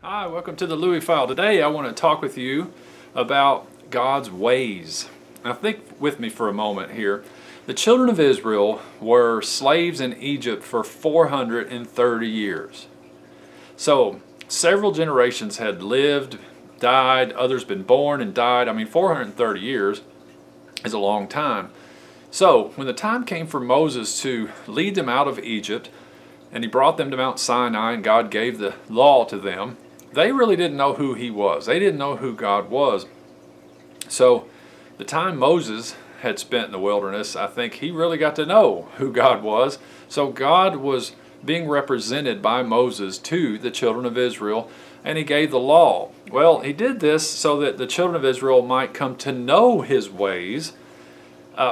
Hi, welcome to the Louie File. Today I want to talk with you about God's ways. Now think with me for a moment here. The children of Israel were slaves in Egypt for 430 years. So several generations had lived, died, others been born and died. 430 years is a long time. So when the time came for Moses to lead them out of Egypt, and he brought them to Mount Sinai and God gave the law to them, they really didn't know who he was. They didn't know who God was. So the time Moses had spent in the wilderness, I think he really got to know who God was. So God was being represented by Moses to the children of Israel, and he gave the law. Well, he did this so that the children of Israel might come to know his ways,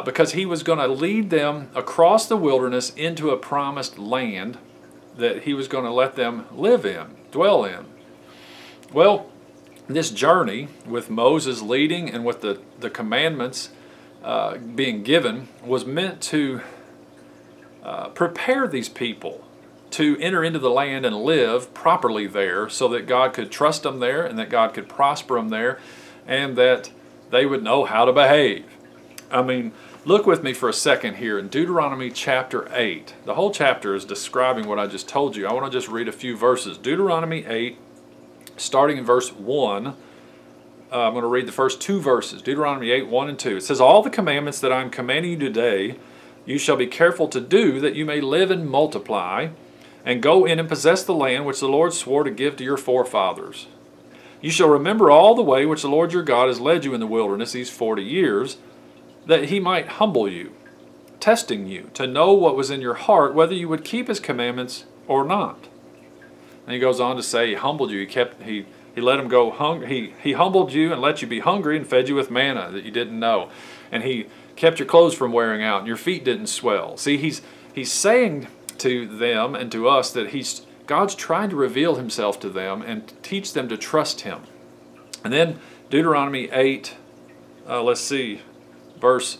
because he was going to lead them across the wilderness into a promised land that he was going to let them live in, dwell in. Well, this journey with Moses leading and with the commandments being given was meant to prepare these people to enter into the land and live properly there, so that God could trust them there and that God could prosper them there, and that they would know how to behave. Look with me for a second here in Deuteronomy chapter 8. The whole chapter is describing what I just told you. I want to just read a few verses. Deuteronomy 8, starting in verse 1. I'm going to read the first two verses. Deuteronomy 8, 1 and 2. It says, "All the commandments that I am commanding you today, you shall be careful to do, that you may live and multiply, and go in and possess the land which the Lord swore to give to your forefathers. You shall remember all the way which the Lord your God has led you in the wilderness these 40 years, that he might humble you, testing you, to know what was in your heart, whether you would keep his commandments or not." And he goes on to say, he humbled you. He let him go hungry. He humbled you and let you be hungry and fed you with manna that you didn't know. And he kept your clothes from wearing out and your feet didn't swell. See, he's saying to them and to us that God's trying to reveal himself to them and teach them to trust him. And then Deuteronomy 8, verse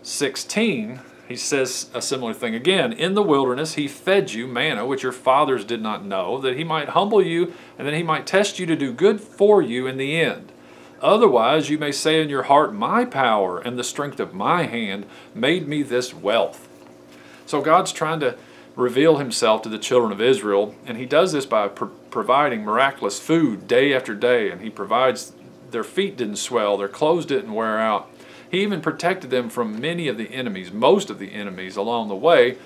16, he says a similar thing again. "In the wilderness he fed you manna, which your fathers did not know, that he might humble you, and that he might test you to do good for you in the end. Otherwise you may say in your heart, my power and the strength of my hand made me this wealth." So God's trying to reveal himself to the children of Israel, and he does this by providing miraculous food day after day, and he provides. Their feet didn't swell, their clothes didn't wear out. He even protected them from many of the enemies, most of the enemies along the way,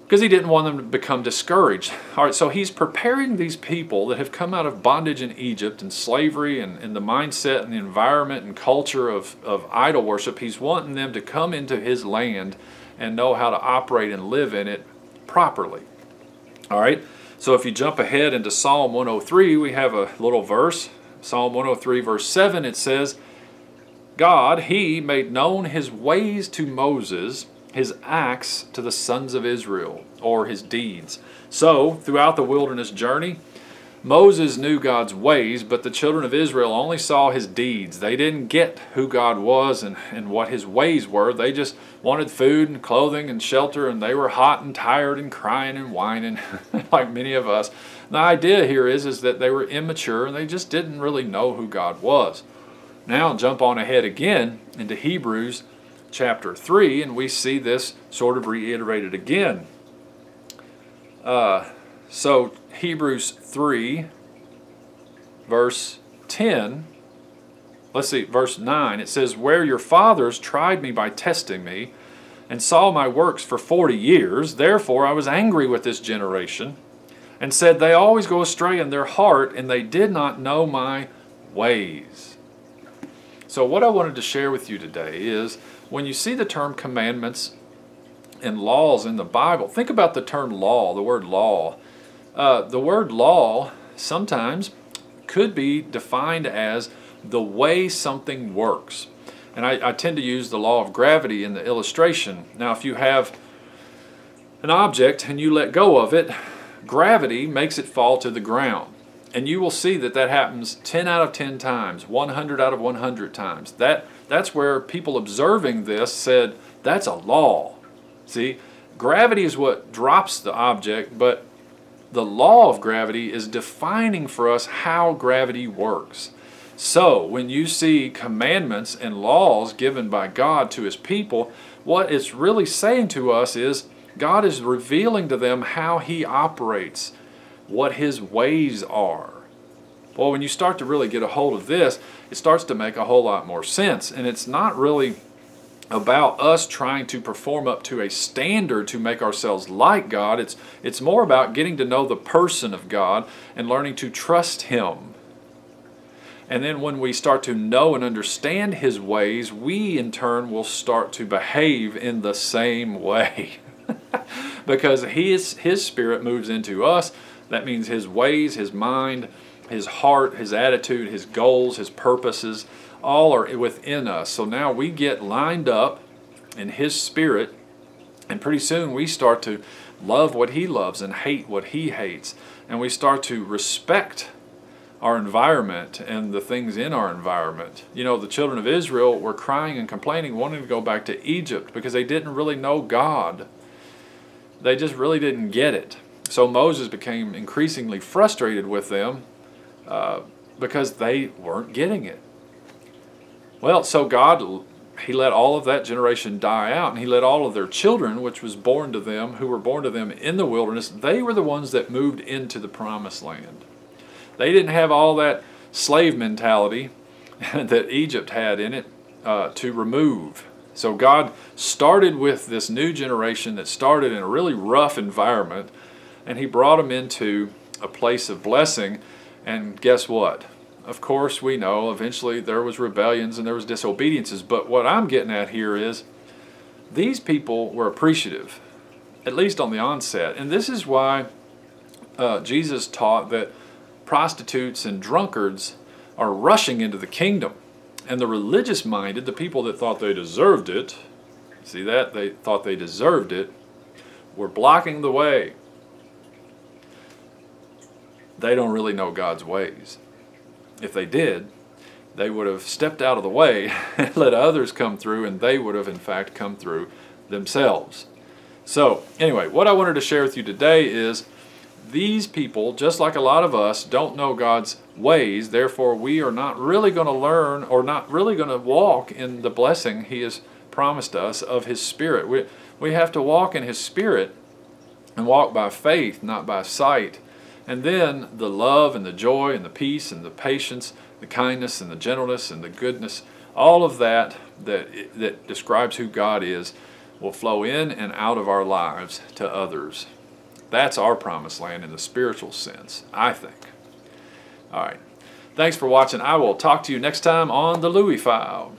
because he didn't want them to become discouraged. All right, so he's preparing these people that have come out of bondage in Egypt and slavery and the mindset and the environment and culture of idol worship. He's wanting them to come into his land and know how to operate and live in it properly. All right, so if you jump ahead into Psalm 103, we have a little verse. Psalm 103 verse 7, it says, "God, he made known his ways to Moses, his acts to the sons of Israel," or his deeds. So throughout the wilderness journey, Moses knew God's ways, but the children of Israel only saw his deeds. They didn't get who God was and what his ways were. They just wanted food and clothing and shelter, and they were hot and tired and crying and whining like many of us. The idea here is that they were immature and they just didn't really know who God was. Now jump on ahead again into Hebrews chapter 3, and we see this sort of reiterated again. So Hebrews 3 verse 10, verse 9, it says, "Where your fathers tried me by testing me, and saw my works for 40 years, therefore I was angry with this generation, and said, they always go astray in their heart, and they did not know my ways." So what I wanted to share with you today is, when you see the term commandments and laws in the Bible, think about the term law, the word law. The word law sometimes could be defined as the way something works. And I tend to use the law of gravity in the illustration. Now, if you have an object and you let go of it, gravity makes it fall to the ground. And you will see that happens 10 out of 10 times, 100 out of 100 times. That's where people observing this said, that's a law. See, gravity is what drops the object, but the law of gravity is defining for us how gravity works. So when you see commandments and laws given by God to his people, what it's really saying to us is God is revealing to them how he operates, what his ways are. Well, when you start to really get a hold of this, it starts to make a whole lot more sense. And it's not really about us trying to perform up to a standard to make ourselves like God. It's more about getting to know the person of God and learning to trust him. And then when we start to know and understand his ways, we in turn will start to behave in the same way. Because his spirit moves into us. That means his ways, his mind, his heart, his attitude, his goals, his purposes, all are within us. So now we get lined up in his spirit, and pretty soon we start to love what he loves and hate what he hates. And we start to respect our environment and the things in our environment. You know, the children of Israel were crying and complaining, wanting to go back to Egypt because they didn't really know God. They just really didn't get it. So Moses became increasingly frustrated with them because they weren't getting it. Well, so God, he let all of that generation die out, and he let all of their children, which was born to them, who were born to them in the wilderness, they were the ones that moved into the promised land. They didn't have all that slave mentality that Egypt had in it to remove. So God started with this new generation that started in a really rough environment, and he brought them into a place of blessing. And guess what? Of course, we know eventually there was rebellions and there was disobediences. But what I'm getting at here is these people were appreciative, at least on the onset. And this is why Jesus taught that prostitutes and drunkards are rushing into the kingdom. And the religious-minded, the people that thought they deserved it, see that? They thought they deserved it, were blocking the way. They don't really know God's ways. If they did, they would have stepped out of the way and let others come through, and they would have, in fact, come through themselves. So, anyway, what I wanted to share with you today is these people, just like a lot of us, don't know God's ways. Therefore, we are not really going to learn or not really going to walk in the blessing he has promised us of his Spirit. We have to walk in his Spirit and walk by faith, not by sight. And then the love and the joy and the peace and the patience, the kindness and the gentleness and the goodness, all of that describes who God is, will flow in and out of our lives to others. That's our promised land in the spiritual sense, I think. All right. Thanks for watching. I will talk to you next time on the Louie File.